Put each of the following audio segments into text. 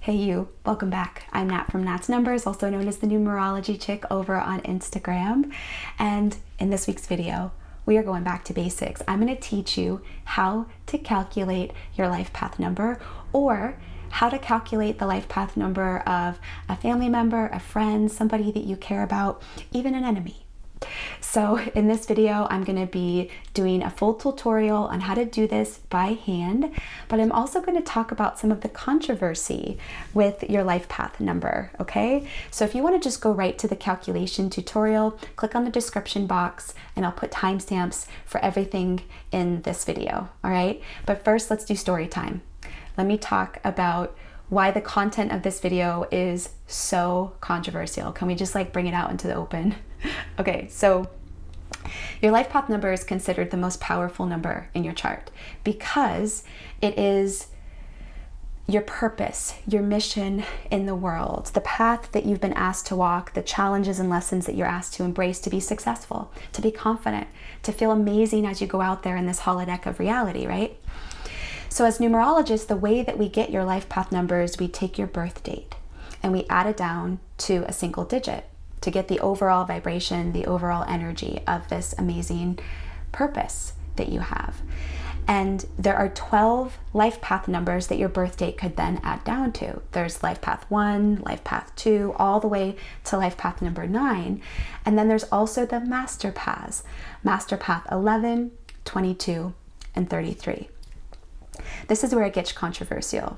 Hey you, welcome back. I'm Nat from Nat's Numbers, also known as the Numerology Chick over on Instagram. And in this week's video, we are going back to basics. I'm going to teach you how to calculate your life path number, or how to calculate the life path number of a family member, a friend, somebody that you care about, even an enemy. So in this video, I'm going to be doing a full tutorial on how to do this by hand, but I'm also going to talk about some of the controversy with your life path number, okay? So if you want to just go right to the calculation tutorial, click on the description box and I'll put timestamps for everything in this video, all right? But first, let's do story time. Let me talk about why the content of this video is so controversial. Can we just bring it out into the open? Okay, so your life path number is considered the most powerful number in your chart because it is your purpose, your mission in the world, the path that you've been asked to walk, the challenges and lessons that you're asked to embrace to be successful, to be confident, to feel amazing as you go out there in this holodeck of reality, right? So as numerologists, the way that we get your life path number is we take your birth date and we add it down to a single digit to get the overall vibration, the overall energy of this amazing purpose that you have. And there are 12 life path numbers that your birth date could then add down to. There's life path 1, life path 2, all the way to life path number 9. And then there's also the master paths, master path 11, 22, and 33. This is where it gets controversial.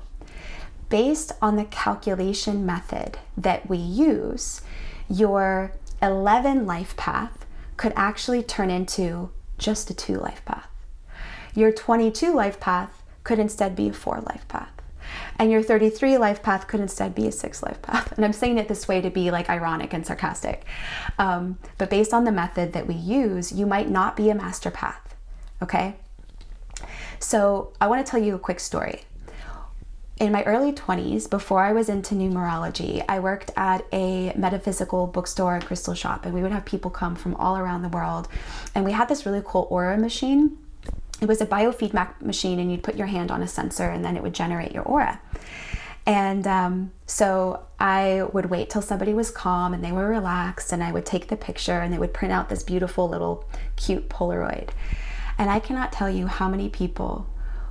Based on the calculation method that we use, your 11 life path could actually turn into just a 2 life path. Your 22 life path could instead be a 4 life path. And your 33 life path could instead be a 6 life path. And I'm saying it this way to be ironic and sarcastic. But based on the method that we use, you might not be a master path, okay? So I want to tell you a quick story. In my early 20s, before I was into numerology, I worked at a metaphysical bookstore and crystal shop, and we would have people come from all around the world. And we had this really cool aura machine. It was a biofeedback machine, and you'd put your hand on a sensor and then it would generate your aura. And so I would wait till somebody was calm and they were relaxed, and I would take the picture and they would print out this beautiful little cute Polaroid. And I cannot tell you how many people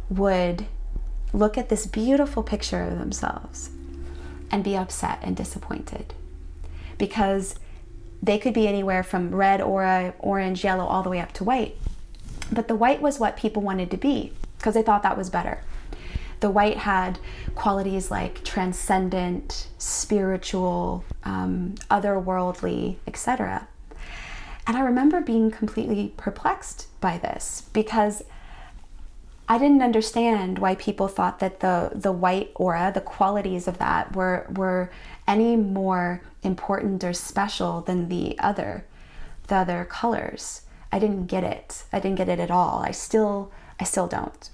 would look at this beautiful picture of themselves and be upset and disappointed because they could be anywhere from red, aura, orange, yellow, all the way up to white. But the white was what people wanted to be because they thought that was better. The white had qualities like transcendent, spiritual, otherworldly, etc. And I remember being completely perplexed by this because I didn't understand why people thought that the white aura, the qualities of that were any more important or special than the other colors. I didn't get it. I didn't get it at all. I still don't.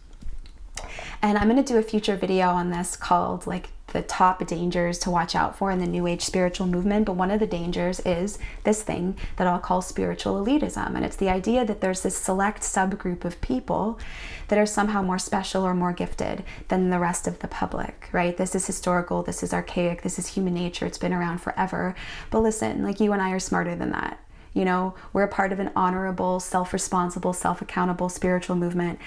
And I'm going to do a future video on this called the top dangers to watch out for in the New Age spiritual movement. But one of the dangers is this thing that I'll call spiritual elitism. And it's the idea that there's this select subgroup of people that are somehow more special or more gifted than the rest of the public, right? This is historical, this is archaic, this is human nature, it's been around forever. But listen, you and I are smarter than that. You know, we're a part of an honorable, self-responsible, self-accountable spiritual movement,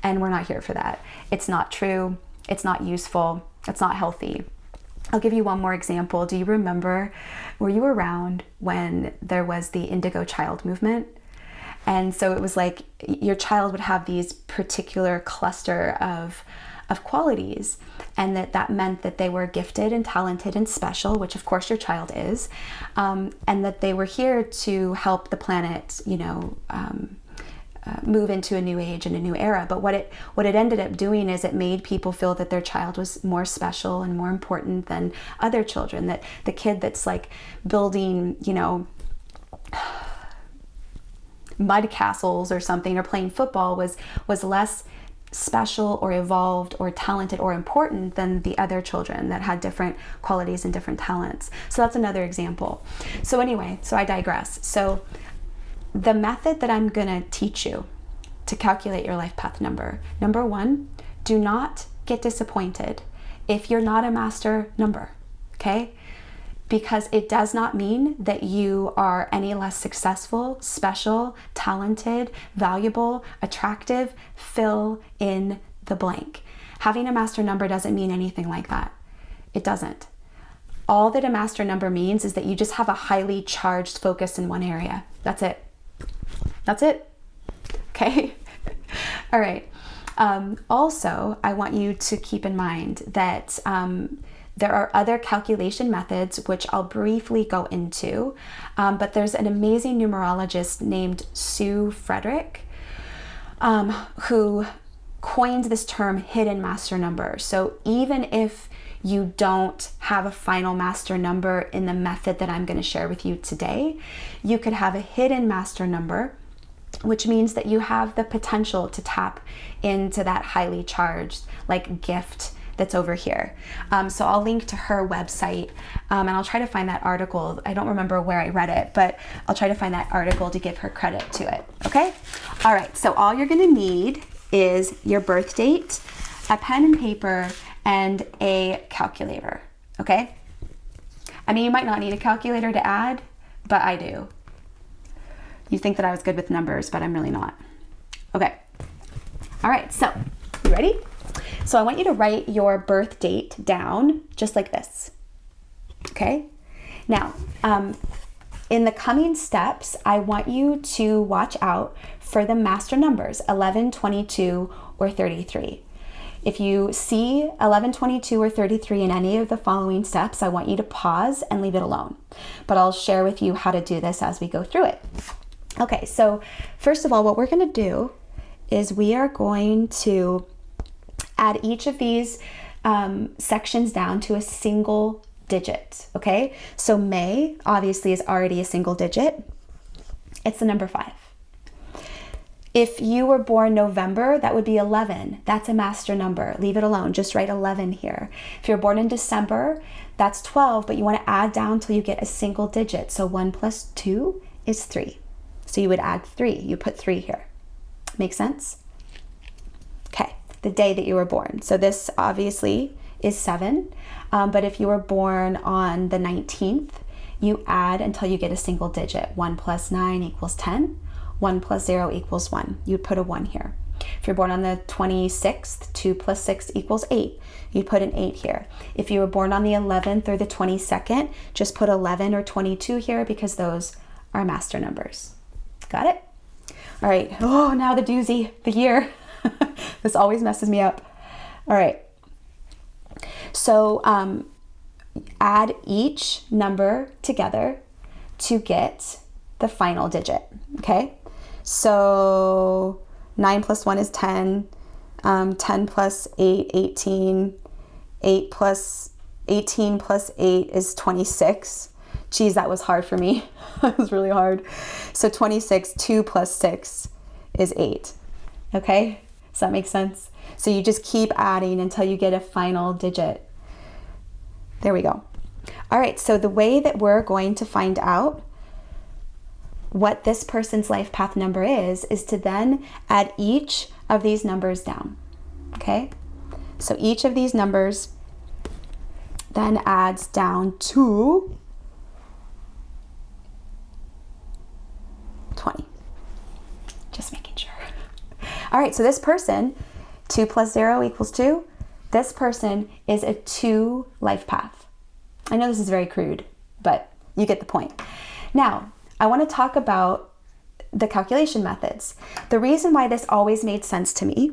and we're not here for that. It's not true, it's not useful, it's not healthy. I'll give you one more example. Do you remember, were you around when there was the indigo child movement? And so it was your child would have these particular cluster of qualities, and that meant that they were gifted and talented and special, which of course your child is, and that they were here to help the planet, move into a new age and a new era. But what it ended up doing is it made people feel that their child was more special and more important than other children, that the kid that's building, mud castles or something, or playing football was less special or evolved or talented or important than the other children that had different qualities and different talents. So that's another example. So anyway, so I digress. So the method that I'm gonna teach you to calculate your life path number, number one, do not get disappointed if you're not a master number, okay? Because it does not mean that you are any less successful, special, talented, valuable, attractive. Fill in the blank. Having a master number doesn't mean anything like that. It doesn't. All that a master number means is that you just have a highly charged focus in one area. That's it. That's it. Okay? All right. Also, I want you to keep in mind that there are other calculation methods, which I'll briefly go into, but there's an amazing numerologist named SOOO who coined this term hidden master number. So even if you don't have a final master number in the method that I'm going to share with you today, you could have a hidden master number, which means that you have the potential to tap into that highly charged like gift that's over here. So I'll link to her website, and I'll try to find that article. I don't remember where I read it, but I'll try to find that article to give her credit to it. Okay? All right, so all you're gonna need is your birth date, a pen and paper, and a calculator. Okay? I mean, you might not need a calculator to add, but I do. You think that I was good with numbers, but I'm really not. Okay. All right, so you ready? So I want you to write your birth date down just like this. Okay? Now, in the coming steps, I want you to watch out for the master numbers, 11, 22, or 33. If you see 11, 22, or 33 in any of the following steps, I want you to pause and leave it alone. But I'll share with you how to do this as we go through it. Okay, so first of all, what we're going to do is we are going to add each of these sections down to a single digit, okay? So May, obviously, is already a single digit. It's the number 5. If you were born November, that would be 11. That's a master number. Leave it alone. Just write 11 here. If you're born in December, that's 12, but you want to add down till you get a single digit. So 1 plus 2 is 3. So you would add 3. You put 3 here. Make sense? Okay, the day that you were born. So this obviously is 7, but if you were born on the 19th, you add until you get a single digit. 1 plus 9 equals 10. 1 plus 0 equals 1. You'd put a 1 here. If you're born on the 26th, 2 plus 6 equals 8. You'd put an 8 here. If you were born on the 11th or the 22nd, just put 11 or 22 here because those are master numbers. Got it? All right. Oh, now the doozy, the year. This always messes me up. All right. So add each number together to get the final digit, okay? So 9 plus 1 is 10, 10 plus 8, 18, 18 plus 8 is 26. Geez, that was hard for me. That was really hard. So 26, 2 plus 6 is 8, okay? Does that make sense? So you just keep adding until you get a final digit. There we go. All right, so the way that we're going to find out what this person's life path number is to then add each of these numbers down, okay? So each of these numbers then adds down to 20. Just making sure. All right, so this person, 2 plus 0 equals 2. This person is a 2 life path. I know this is very crude, but you get the point. Now, I want to talk about the calculation methods. The reason why this always made sense to me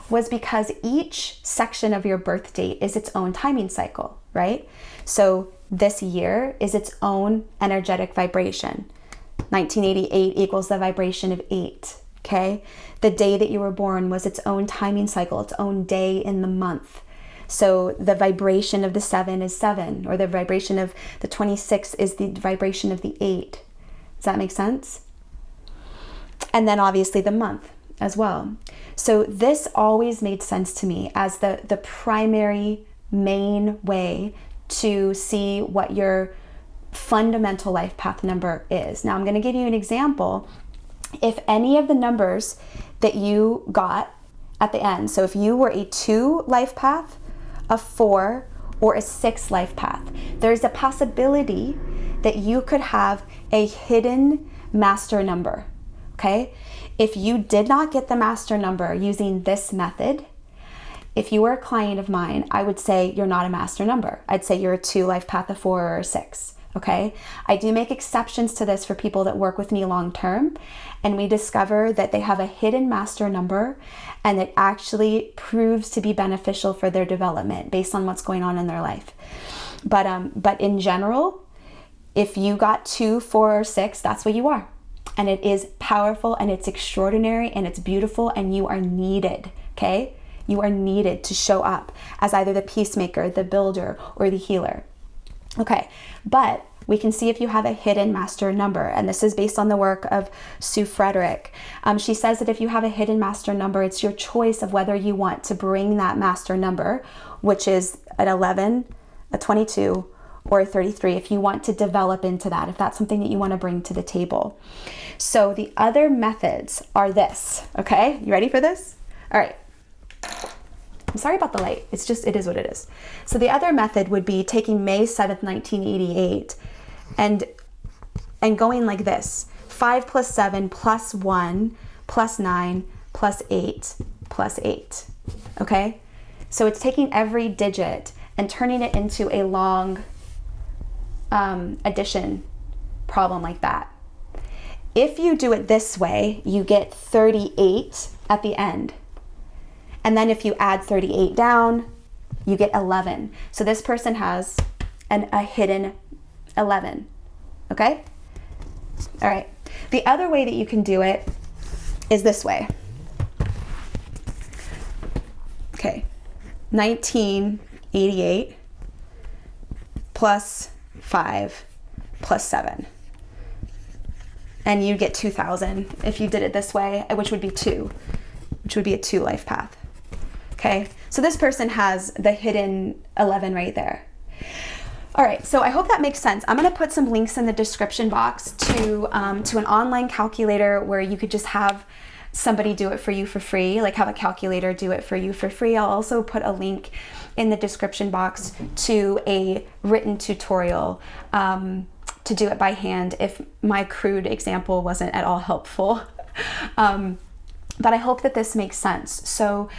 was because each section of your birth date is its own timing cycle, right? So this year is its own energetic vibration. 1988 equals the vibration of 8, okay? The day that you were born was its own timing cycle, its own day in the month. So the vibration of the 7 is 7, or the vibration of the 26 is the vibration of the 8. Does that make sense? And then obviously the month as well. So this always made sense to me as the primary main way to see what your fundamental life path number is. Now I'm going to give you an example. If any of the numbers that you got at the end, so if you were a 2 life path, a 4, or a 6 life path. There's a possibility that you could have a hidden master number, okay? If you did not get the master number using this method, if you were a client of mine, I would say you're not a master number. I'd say you're a 2 life path, a 4, or a 6, okay? I do make exceptions to this for people that work with me long term, and we discover that they have a hidden master number and it actually proves to be beneficial for their development based on what's going on in their life. But in general, if you got 2, 4, or 6, that's what you are. And it is powerful and it's extraordinary and it's beautiful and you are needed, okay? You are needed to show up as either the peacemaker, the builder, or the healer. Okay, but we can see if you have a hidden master number, and this is based on the work of Sue Frederick. She says that if you have a hidden master number, it's your choice of whether you want to bring that master number, which is an 11, a 22, or a 33, if you want to develop into that, if that's something that you want to bring to the table. So the other methods are this, okay? You ready for this? All right. I'm sorry about the light. It's just, it is what it is. So the other method would be taking May 7th, 1988 and going like this: 5 plus 7 plus 1 plus 9 plus 8 plus 8, okay? So it's taking every digit and turning it into a long addition problem like that. If you do it this way, you get 38 at the end. And then if you add 38 down, you get 11. So this person has a hidden 11, okay? All right. The other way that you can do it is this way. Okay, 1988 plus 5 plus 7. And you get 2000 if you did it this way, which would be 2, which would be a 2 life path. Okay, so this person has the hidden 11 right there. All right, so I hope that makes sense. I'm gonna put some links in the description box to an online calculator where you could just have somebody do it for you for free, like have a calculator do it for you for free. I'll also put a link in the description box to a written tutorial to do it by hand if my crude example wasn't at all helpful. But I hope that this makes sense. So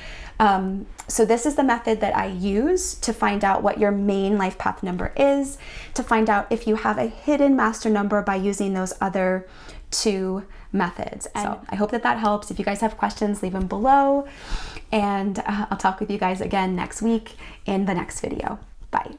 this is the method that I use to find out what your main life path number is, to find out if you have a hidden master number by using those other 2 methods. And so I hope that that helps. If you guys have questions, leave them below. And I'll talk with you guys again next week in the next video. Bye.